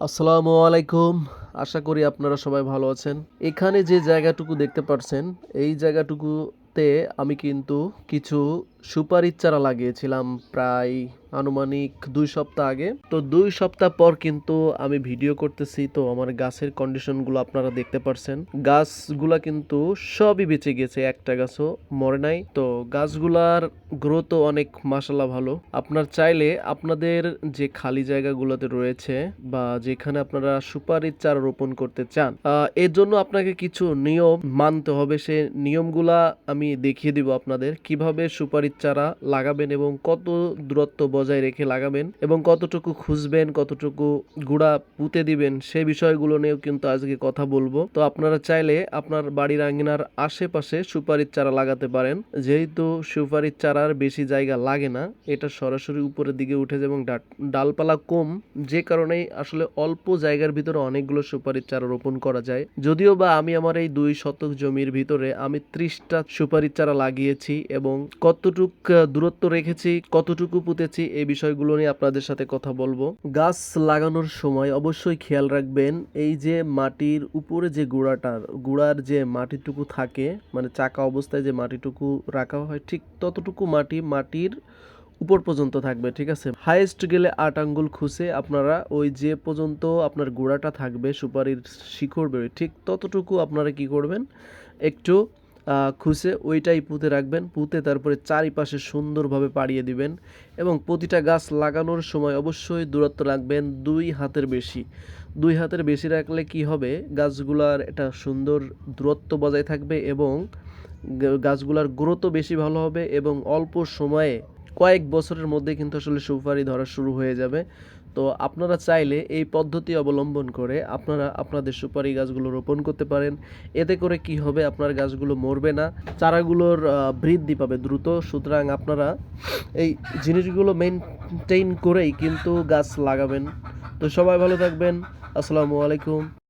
আসসালামু আলাইকুম। আশা করি আপনারা সবাই ভালো আছেন। এখানে যে জায়গাটুকু দেখতে পারছেন, এই জায়গাটুকুতে আমি কিন্তু কিছু সুপারির চারা লাগিয়েছিলাম প্রায় আনুমানিক ২ সপ্তাহ আগে। তো ২ সপ্তাহ পর কিন্তু আমি ভিডিও করতেছি, তো আমার গাছের কন্ডিশনগুলো আপনারা দেখতে পারছেন। গাছগুলা কিন্তু সবই বেঁচে গেছে, একটা গাছও মরে নাই। তো গাছগুলার গ্রোথও অনেক মাশাআল্লাহ ভালো। আপনার চাইলে আপনাদের যে খালি জায়গাগুলোতে রয়েছে বা যেখানে আপনারা সুপারির চারা রোপণ করতে চান, এর জন্য আপনাকে কিছু নিয়ম মানতে হবে। সে নিয়মগুলা আমি দেখিয়ে দিব আপনাদের, কিভাবে সুপারির চারা লাগাবেন এবং কত দূরত্ব বজায় রেখে লাগাবেন এবং কতটুকু খুঁজবেন, কতটুকু গুঁড়া পুঁতে দিবেন, সে বিষয়গুলো নিয়েও কিন্তু আজকে কথা বলবো। তো আপনারা চাইলে আপনার বাড়ির আঙ্গিনার আশেপাশে সুপারির চারা লাগাতে পারেন। যেহেতু সুপারির চারার বেশি জায়গা লাগে না, এটা সরাসরি উপরের দিকে উঠে যায় এবং ডালপালা কম, যে কারণে আসলে অল্প জায়গার ভিতরে অনেকগুলো সুপারির চারা রোপণ করা যায়। যদিও বা আমি আমার এই ২ শতক জমির ভিতরে আমি ৩০টা সুপারির চারা লাগিয়েছি এবং কতটুক দূরত্ব রেখেছি, কতটুকু পুঁতেছি, এই বিষয়গুলো নিয়ে আপনাদের সাথে কথা বলবো। গাছ লাগানোর সময় অবশ্যই খেয়াল রাখবেন, এই যে মাটির উপরে যে গুঁড়ার যে মাটিটুকু থাকে, মানে চাকা অবস্থায় যে মাটিটুকু রাখা হয়, ঠিক ততটুকু মাটির উপর পর্যন্ত থাকবে, ঠিক আছে। হাইয়েস্ট গেলে ৮ আঙ্গুল খুঁজে আপনারা ওই যে পর্যন্ত আপনার গোড়াটা থাকবে, সুপারির শিকড় বেরোয়, ঠিক ততটুকু আপনারা কি করবেন, একটু খুঁজে ওইটাই পুঁতে রাখবেন। পুঁতে তারপরে চারিপাশে সুন্দরভাবে পাড়িয়ে দিবেন এবং প্রতিটা গাছ লাগানোর সময় অবশ্যই দূরত্ব রাখবেন ২ হাতের বেশি। ২ হাতের বেশি রাখলে কি হবে, গাছগুলার একটা সুন্দর দূরত্ব বজায় থাকবে এবং গাছগুলার গ্রোথও বেশি ভালো হবে এবং অল্প সময়ে কয়েক বছরের মধ্যে কিন্তু আসলে সুপারি ধরা শুরু হয়ে যাবে। তো আপনারা চাইলে এই পদ্ধতি অবলম্বন করে আপনারা আপনাদের সুপারি গাছগুলো রোপণ করতে পারেন। এতে করে কি হবে, আপনার গাছগুলো মরবে না, চারাগুলোর বৃদ্ধি পাবে দ্রুত। সুতরাং আপনারা এই জিনিসগুলো মেনটেইন করেই কিন্তু গাছ লাগাবেন। তো সবাই ভালো থাকবেন। আসসালামু আলাইকুম।